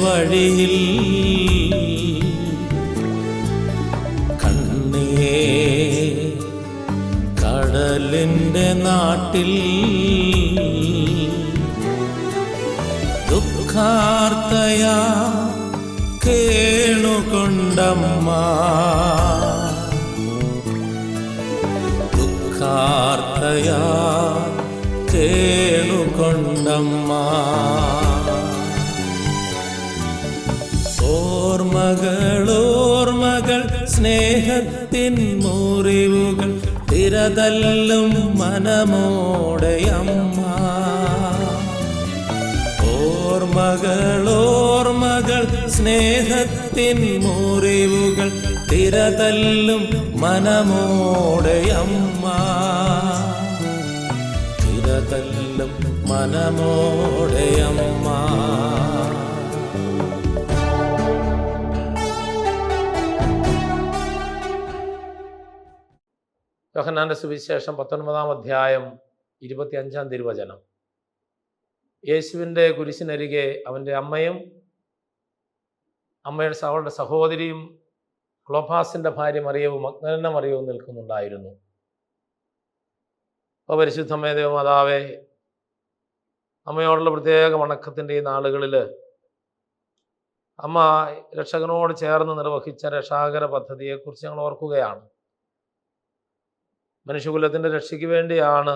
വഴിയിൽ കണ്ണേ കടലിൻ്റെ നാട്ടിൽ ദുഃഖാർത്തയാ കേണുകൊണ്ടമ്മ ദുഃഖാർത്തയാ കേണുകൊണ്ടമ്മ ഓർമ്മകൾ സ്നേഹത്തിൻ മുറിവുകൾ തിരതല്ലും മനമോടെയമ്മ ഓർമ്മകൾ സ്നേഹത്തിൻ മുറിവുകൾ തിരതല്ലും മനമോടെയമ്മ തിരതല്ലും മനമോടെയമ്മ. യോഹന്നാന്റെ സുവിശേഷം 19-ാം അധ്യായം 25-ാം തിരുവചനം. യേശുവിൻ്റെ കുരിശിനരികെ അവൻ്റെ അമ്മയും അവളുടെ സഹോദരിയും ക്ലോപ്പാസിൻ്റെ ഭാര്യ മറിയവും മഗ്ദലന മറിയവും നിൽക്കുന്നുണ്ടായിരുന്നു. അപ്പോൾ പരിശുദ്ധമേ ദൈവമാതാവേ, അമ്മയോടുള്ള പ്രത്യേക വണക്കത്തിൻ്റെ ഈ നാളുകളിൽ അമ്മ രക്ഷകനോട് ചേർന്ന് നിർവഹിച്ച രക്ഷാകര പദ്ധതിയെക്കുറിച്ച് ഞങ്ങൾ ഓർക്കുകയാണ്. മനുഷ്യകുലത്തിൻ്റെ രക്ഷയ്ക്ക് വേണ്ടിയാണ്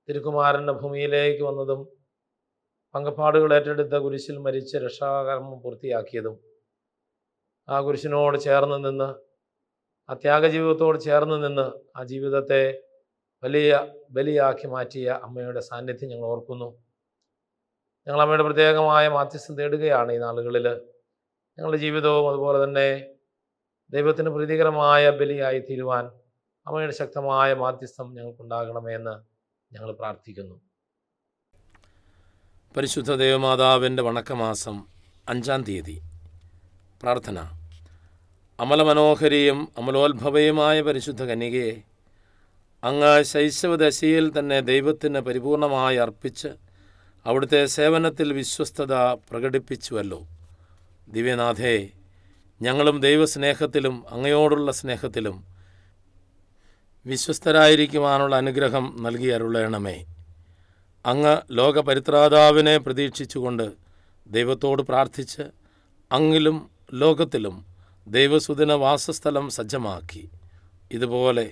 തിരുക്കുമാരൻ്റെ ഭൂമിയിലേക്ക് വന്നതും പങ്കപ്പാടുകൾ ഏറ്റെടുത്ത കുരിശിൽ മരിച്ച് രക്ഷാകർമ്മം പൂർത്തിയാക്കിയതും ആ കുരിശിനോട് ചേർന്ന് നിന്ന് ആ ത്യാഗജീവിതത്തോട് ചേർന്ന് നിന്ന് ആ ജീവിതത്തെ വലിയ ബലിയാക്കി മാറ്റിയ അമ്മയുടെ സാന്നിധ്യം ഞങ്ങൾ ഓർക്കുന്നു. ഞങ്ങൾ അമ്മയുടെ പ്രത്യേകമായ മാധ്യസ്ഥം തേടുകയാണ് ഈ നാളുകളിൽ. ഞങ്ങളുടെ ജീവിതവും അതുപോലെ തന്നെ ദൈവത്തിന് പ്രീതികരമായ ബലിയായി തീരുവാൻ അമ്മയുടെ ശക്തമായ മാധ്യസ്ഥം ഞങ്ങൾക്കുണ്ടാകണമേ എന്ന് ഞങ്ങൾ പ്രാർത്ഥിക്കുന്നു. പരിശുദ്ധ ദേവമാതാവിൻ്റെ വണക്കമാസം 5-ാം തീയതി. പ്രാർത്ഥന. അമലമനോഹരിയും അമലോത്ഭവയുമായ പരിശുദ്ധ കന്യകയെ, അങ്ങ് ശൈശവദശയിൽ തന്നെ ദൈവത്തിന് പരിപൂർണമായി അർപ്പിച്ച് അവിടുത്തെ സേവനത്തിൽ വിശ്വസ്തത പ്രകടിപ്പിച്ചുവല്ലോ. ദിവ്യനാഥേ, ഞങ്ങളും ദൈവസ്നേഹത്തിലും അങ്ങയോടുള്ള സ്നേഹത്തിലും വിശ്വസ്തരായിരിക്കുവാനുള്ള അനുഗ്രഹം നൽകി അരുളണമേ. അങ്ങ് ലോകപരിത്രാതാവിനെ പ്രതീക്ഷിച്ചുകൊണ്ട് ദൈവത്തോട് പ്രാർത്ഥിച്ച് അങ്ങിലും ലോകത്തിലും ദൈവസുദിന വാസസ്ഥലം സജ്ജമാക്കി. ഇതുപോലെ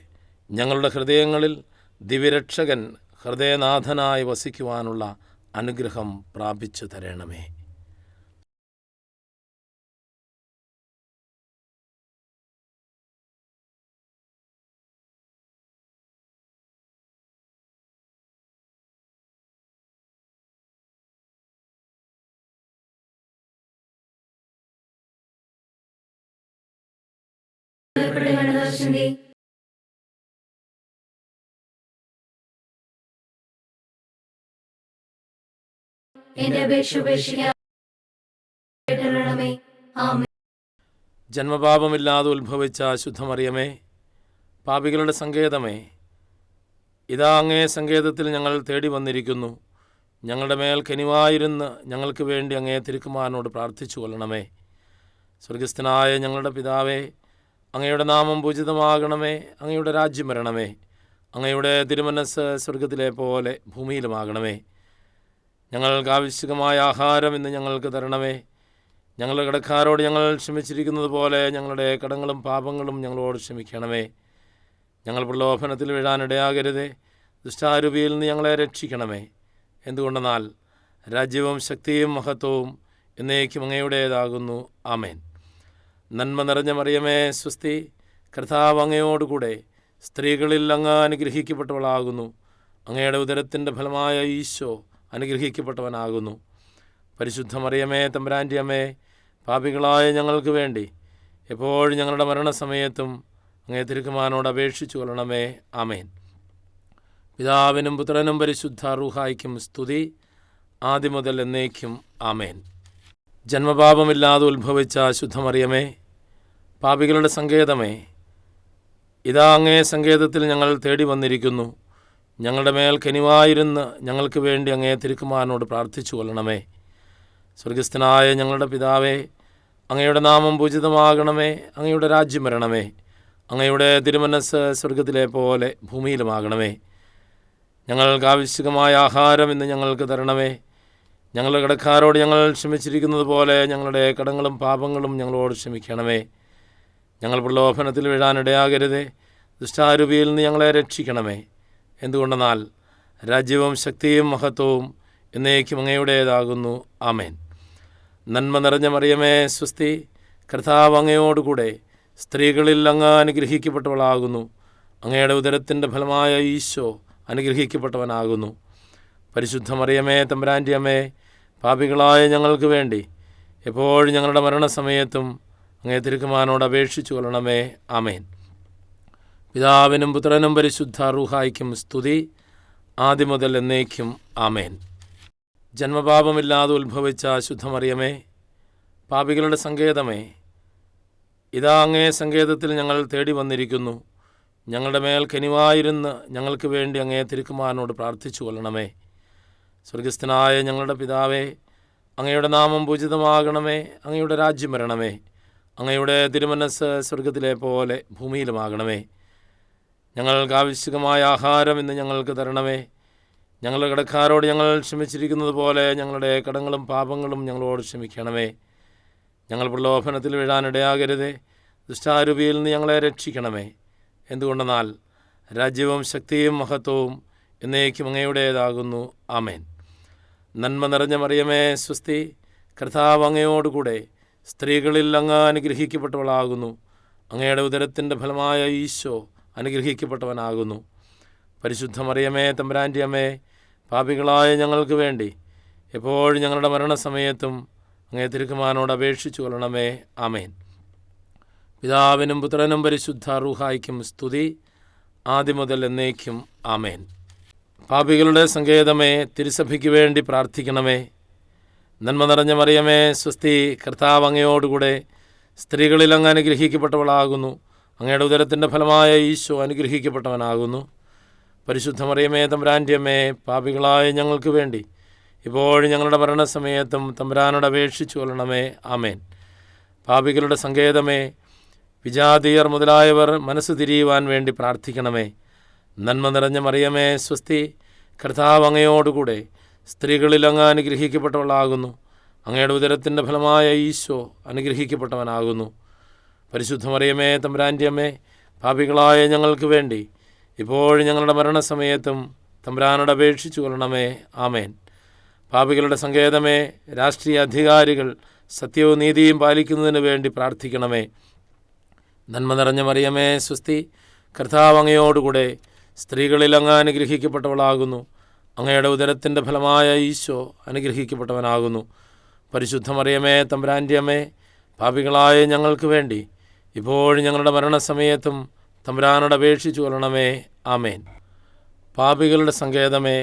ഞങ്ങളുടെ ഹൃദയങ്ങളിൽ ദിവ്യരക്ഷകൻ ഹൃദയനാഥനായി വസിക്കുവാനുള്ള അനുഗ്രഹം പ്രാപിച്ചു തരണമേ. ജന്മപാപമില്ലാതെ ഉത്ഭവിച്ച ശുദ്ധമറിയമേ, പാപികളുടെ സങ്കേതമേ, ഇതാ അങ്ങേ സങ്കേതത്തിൽ ഞങ്ങൾ തേടി വന്നിരിക്കുന്നു. ഞങ്ങളുടെ മേൽ കനിവായിരുന്ന് ഞങ്ങൾക്ക് വേണ്ടി അങ്ങേ തിരുക്കുമാരനോട് പ്രാർത്ഥിച്ചു കൊള്ളണമേ. സ്വർഗസ്ഥനായ ഞങ്ങളുടെ പിതാവേ, അങ്ങയുടെ നാമം പൂജിതമാകണമേ. അങ്ങയുടെ രാജ്യം വരണമേ. അങ്ങയുടെ തിരുമനസ്സ് സ്വർഗത്തിലെ പോലെ ഭൂമിയിലുമാകണമേ. ഞങ്ങൾക്ക് ആവശ്യമായ ആഹാരം ഇന്ന് ഞങ്ങൾക്ക് തരണമേ. ഞങ്ങളുടെ കടക്കാരോട് ഞങ്ങൾ ക്ഷമിച്ചിരിക്കുന്നത് പോലെ ഞങ്ങളുടെ കടങ്ങളും പാപങ്ങളും ഞങ്ങളോട് ക്ഷമിക്കണമേ. ഞങ്ങൾ പ്രലോഭനത്തിൽ വീഴാനിടയാകരുതേ. ദുഷ്ടാരൂപിയിൽ നിന്ന് ഞങ്ങളെ രക്ഷിക്കണമേ. എന്തുകൊണ്ടെന്നാൽ രാജ്യവും ശക്തിയും മഹത്വവും എന്നേക്കും അങ്ങയുടേതാകുന്നു. ആമേൻ. നന്മ നിറഞ്ഞ മറിയമേ സ്വസ്തി, കർത്താവ് അങ്ങയോടുകൂടെ സ്ത്രീകളിൽ അങ്ങ് അനുഗ്രഹിക്കപ്പെട്ടവളാകുന്നു. അങ്ങയുടെ ഉദരത്തിൻ്റെ ഫലമായ ഈശോ അനുഗ്രഹിക്കപ്പെട്ടവനാകുന്നു. പരിശുദ്ധ മറിയമേ തമ്പുരാൻ്റെ അമ്മേ, പാപികളായ ഞങ്ങൾക്ക് വേണ്ടി എപ്പോഴും ഞങ്ങളുടെ മരണസമയത്തും അങ്ങേ തിരുക്കുമാരനോട് അപേക്ഷിച്ചു കൊള്ളണമേ. ആമേൻ. പിതാവിനും പുത്രനും പരിശുദ്ധ റൂഹായ്ക്കും സ്തുതി, ആദ്യം മുതൽ എന്നേക്കും. ആമേൻ. ജന്മപാപമില്ലാതെ ഉത്ഭവിച്ച ശുദ്ധമറിയമേ, പാപികളുടെ സങ്കേതമേ, ഇതാ അങ്ങേ സങ്കേതത്തിൽ ഞങ്ങൾ തേടി വന്നിരിക്കുന്നു. ഞങ്ങളുടെ മേൽ കനിവായിരുന്ന് ഞങ്ങൾക്ക് വേണ്ടി അങ്ങേ തിരുക്കുമാരനോട് പ്രാർത്ഥിച്ചു കൊള്ളണമേ. സ്വർഗസ്ഥനായ ഞങ്ങളുടെ പിതാവേ, അങ്ങയുടെ നാമം പൂജിതമാകണമേ. അങ്ങയുടെ രാജ്യം വരണമേ. അങ്ങയുടെ തിരുമനസ്സ് സ്വർഗത്തിലെ പോലെ ഭൂമിയിലുമാകണമേ. ഞങ്ങൾക്ക് ആവശ്യമായ ആഹാരം ഇന്ന് ഞങ്ങൾക്ക് തരണമേ. ഞങ്ങളുടെ കടക്കാരോട് ഞങ്ങൾ ക്ഷമിച്ചിരിക്കുന്നത് പോലെ ഞങ്ങളുടെ കടങ്ങളും പാപങ്ങളും ഞങ്ങളോട് ക്ഷമിക്കണമേ. ഞങ്ങൾ പ്രലോഭനത്തിൽ വീഴാനിടയാകരുതേ. ദുഷ്ടാരൂപിയിൽ നിന്ന് ഞങ്ങളെ രക്ഷിക്കണമേ. എന്തുകൊണ്ടെന്നാൽ രാജ്യവും ശക്തിയും മഹത്വവും എന്നേക്കും അങ്ങയുടേതാകുന്നു. ആമേൻ. നന്മ നിറഞ്ഞ മറിയമേ, സ്വസ്തി, കർത്താവ് അങ്ങയോടുകൂടെ സ്ത്രീകളിൽ അങ്ങ് അനുഗ്രഹിക്കപ്പെട്ടവളാകുന്നു. അങ്ങയുടെ ഉദരത്തിൻ്റെ ഫലമായ ഈശോ അനുഗ്രഹിക്കപ്പെട്ടവനാകുന്നു. പരിശുദ്ധ മറിയമേ, തമ്പുരാൻ്റെ അമ്മേ, പാപികളായ ഞങ്ങൾക്ക് വേണ്ടി എപ്പോഴും ഞങ്ങളുടെ മരണസമയത്തും അങ്ങേ തിരുക്കുമാരനോട് അപേക്ഷിച്ചു കൊള്ളണമേ. ആമേൻ. പിതാവിനും പുത്രനും പരിശുദ്ധ റൂഹായ്ക്കും സ്തുതി, ആദ്യം മുതൽ എന്നേക്കും. ആമേൻ. ജന്മപാപമില്ലാതെ ഉത്ഭവിച്ച ശുദ്ധമറിയമേ, പാപികളുടെ സങ്കേതമേ, ഇതാ അങ്ങേ സങ്കേതത്തിൽ ഞങ്ങൾ തേടി വന്നിരിക്കുന്നു. ഞങ്ങളുടെ മേൽ കനിവായിരുന്ന് ഞങ്ങൾക്ക് വേണ്ടി അങ്ങേ തിരുക്കുമാരനോട് പ്രാർത്ഥിച്ചു കൊള്ളണമേ. സ്വർഗസ്ഥനായ ഞങ്ങളുടെ പിതാവേ, അങ്ങയുടെ നാമം പൂജിതമാകണമേ. അങ്ങയുടെ രാജ്യം വരണമേ. അങ്ങയുടെ തിരുമനസ്സ് സ്വർഗത്തിലെ പോലെ ഭൂമിയിലുമാകണമേ. ഞങ്ങൾക്ക് ആവശ്യമായ ആഹാരം ഇന്ന് ഞങ്ങൾക്ക് തരണമേ. ഞങ്ങളുടെ കടക്കാരോട് ഞങ്ങൾ ക്ഷമിച്ചിരിക്കുന്നത് പോലെ ഞങ്ങളുടെ കടങ്ങളും പാപങ്ങളും ഞങ്ങളോട് ക്ഷമിക്കണമേ. ഞങ്ങൾ പ്രലോഭനത്തിൽ വീഴാനിടയാകരുതേ. ദുഷ്ടാരൂപിയിൽ നിന്ന് ഞങ്ങളെ രക്ഷിക്കണമേ. എന്തുകൊണ്ടെന്നാൽ രാജ്യവും ശക്തിയും മഹത്വവും എന്നേക്കും അങ്ങയുടേതാകുന്നു. ആമേൻ. നന്മ നിറഞ്ഞ മറിയമേ, സ്വസ്തി, കർത്താവ് അങ്ങയോടുകൂടെ സ്ത്രീകളിൽ അങ്ങ് അനുഗ്രഹിക്കപ്പെട്ടവളാകുന്നു. അങ്ങയുടെ ഉദരത്തിൻ്റെ ഫലമായ ഈശോ അനുഗ്രഹിക്കപ്പെട്ടവനാകുന്നു. പരിശുദ്ധ മറിയമേ, തമ്പുരാൻ്റെ അമ്മേ, പാപികളായ ഞങ്ങൾക്ക് വേണ്ടി എപ്പോഴും ഞങ്ങളുടെ മരണസമയത്തും അങ്ങേ തിരുക്കുമാരനോട് അപേക്ഷിച്ചു കൊള്ളണമേ. ആമേൻ. പിതാവിനും പുത്രനും പരിശുദ്ധ റൂഹായ്ക്കും സ്തുതി, ആദ്യം മുതൽ എന്നേക്കും. ആമേൻ. പാപികളുടെ സങ്കേതമേ, തിരുസഭയ്ക്ക് വേണ്ടി പ്രാർത്ഥിക്കണമേ. നന്മ നിറഞ്ഞ മറിയമേ, സ്വസ്തി, കർത്താവ് അങ്ങയോടുകൂടെ സ്ത്രീകളിൽ അങ്ങ് അനുഗ്രഹിക്കപ്പെട്ടവളാകുന്നു. അങ്ങയുടെ ഉദരത്തിൻ്റെ ഫലമായ ഈശോ അനുഗ്രഹിക്കപ്പെട്ടവനാകുന്നു. പരിശുദ്ധ മറിയമേ, തമ്പുരാൻ്റെ അമ്മേ, പാപികളായ ഞങ്ങൾക്ക് വേണ്ടി ഇപ്പോഴും ഞങ്ങളുടെ മരണസമയത്തും തമ്പുരാനോട് അപേക്ഷിച്ചു കൊള്ളണമേ. ആമേൻ. പാപികളുടെ സങ്കേതമേ, വിജാതീയർ മുതലായവർ മനസ്സ് തിരിയുവാൻ വേണ്ടി പ്രാർത്ഥിക്കണമേ. നന്മ നിറഞ്ഞ മറിയമേ, സ്വസ്തി, കർത്താവ് അങ്ങയോടുകൂടെ സ്ത്രീകളിൽ അങ്ങ് അനുഗ്രഹിക്കപ്പെട്ടവളാകുന്നു. അങ്ങയുടെ ഉദരത്തിൻ്റെ ഫലമായ ഈശോ അനുഗ്രഹിക്കപ്പെട്ടവനാകുന്നു. പരിശുദ്ധ മറിയമേ, തമ്പുരാൻ്റെ അമ്മേ, പാപികളായ ഞങ്ങൾക്ക് വേണ്ടി ഇപ്പോഴും ഞങ്ങളുടെ മരണസമയത്തും തമ്പുരാനോട് അപേക്ഷിച്ചു കൊള്ളണമേ. ആമേൻ. പാപികളുടെ സങ്കേതമേ, രാഷ്ട്രീയ അധികാരികൾ സത്യവും നീതിയും പാലിക്കുന്നതിന് വേണ്ടി പ്രാർത്ഥിക്കണമേ. നന്മ നിറഞ്ഞ മറിയമേ, സ്വസ്തി, കർത്താവ് അങ്ങയോടുകൂടെ സ്ത്രീകളിൽ അങ്ങ് അനുഗ്രഹിക്കപ്പെട്ടവളാകുന്നു. അങ്ങയുടെ ഉദരത്തിൻ്റെ ഫലമായ ഈശോ അനുഗ്രഹിക്കപ്പെട്ടവനാകുന്നു. പരിശുദ്ധ മറിയമേ, തമ്പുരാൻ്റെ അമ്മേ, പാപികളായ ഞങ്ങൾക്ക് വേണ്ടി ഇപ്പോഴും ഞങ്ങളുടെ മരണസമയത്തും തമ്പുരാനോട് അപേക്ഷിച്ചു കൊള്ളണമേ. ആമേൻ. പാപികളുടെ സങ്കേതമേ,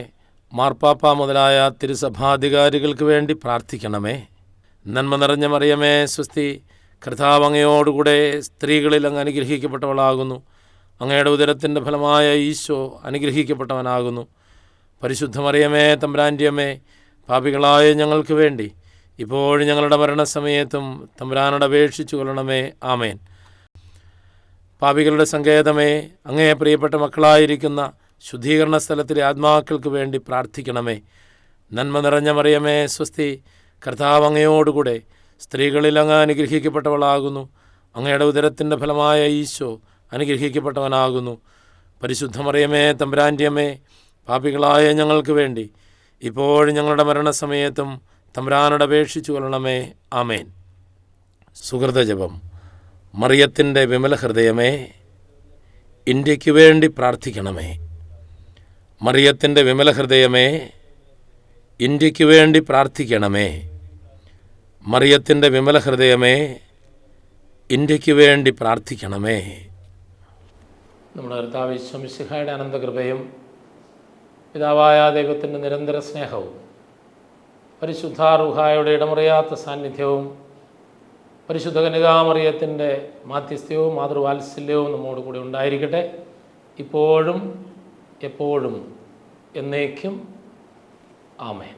മാർപ്പാപ്പ മുതലായ തിരുസഭാധികാരികൾക്ക് വേണ്ടി പ്രാർത്ഥിക്കണമേ. നന്മ നിറഞ്ഞ മറിയമേ, സ്വസ്തി, കർത്താവ് അങ്ങയോടുകൂടെ സ്ത്രീകളിൽ അങ്ങ് അനുഗ്രഹിക്കപ്പെട്ടവളാകുന്നു. അങ്ങയുടെ ഉദരത്തിൻ്റെ ഫലമായ ഈശോ അനുഗ്രഹിക്കപ്പെട്ടവനാകുന്നു. പരിശുദ്ധ മറിയമേ, തമ്പുരാൻ്റെ അമ്മേ, പാപികളായ ഞങ്ങൾക്ക് വേണ്ടി ഇപ്പോഴും ഞങ്ങളുടെ മരണസമയത്തും തമ്പുരാനോട് അപേക്ഷിച്ചു കൊള്ളണമേ. ആമേൻ. പാപികളുടെ സങ്കേതമേ, അങ്ങേ പ്രിയപ്പെട്ട മക്കളായിരിക്കുന്ന ശുദ്ധീകരണ സ്ഥലത്തിലെ ആത്മാക്കൾക്ക് വേണ്ടി പ്രാർത്ഥിക്കണമേ. നന്മ നിറഞ്ഞ മറിയമേ, സ്വസ്തി, കർത്താവ് അങ്ങയോടുകൂടെ സ്ത്രീകളിൽ അങ്ങ് അനുഗ്രഹിക്കപ്പെട്ടവളാകുന്നു. അങ്ങയുടെ ഉദരത്തിൻ്റെ ഫലമായ ഈശോ അനുഗ്രഹിക്കപ്പെട്ടവനാകുന്നു. പരിശുദ്ധ മറിയമേ, തമ്പുരാൻ്റെ അമ്മേ, പാപികളായ ഞങ്ങൾക്ക് വേണ്ടി ഇപ്പോഴും ഞങ്ങളുടെ മരണസമയത്തും തമ്പുരാനോട് അപേക്ഷിച്ചു കൊള്ളണമേ. ആമേൻ. സുഹൃതജപം. മറിയത്തിൻ്റെ വിമല ഹൃദയമേ, ഇന്ത്യയ്ക്ക് വേണ്ടി പ്രാർത്ഥിക്കണമേ. മറിയത്തിൻ്റെ വിമല ഹൃദയമേ, ഇന്ത്യയ്ക്ക് വേണ്ടി പ്രാർത്ഥിക്കണമേ. മറിയത്തിൻ്റെ വിമല ഹൃദയമേ, ഇന്ത്യയ്ക്ക് വേണ്ടി പ്രാർത്ഥിക്കണമേ. നമ്മുടെ കർത്താവ് ഈശോ മിശിഹായുടെ അനന്തകൃപയും പിതാവായ ദൈവത്തിൻ്റെ നിരന്തര സ്നേഹവും പരിശുദ്ധ റൂഹായുടെ ഇടമുറിയാത്ത സാന്നിധ്യവും പരിശുദ്ധ കന്യകാമറിയത്തിൻ്റെ മാധ്യസ്ഥ്യവും മാതൃവാത്സല്യവും നമ്മോട് കൂടി ഉണ്ടായിരിക്കട്ടെ, ഇപ്പോഴും എപ്പോഴും എന്നേക്കും. ആമേൻ.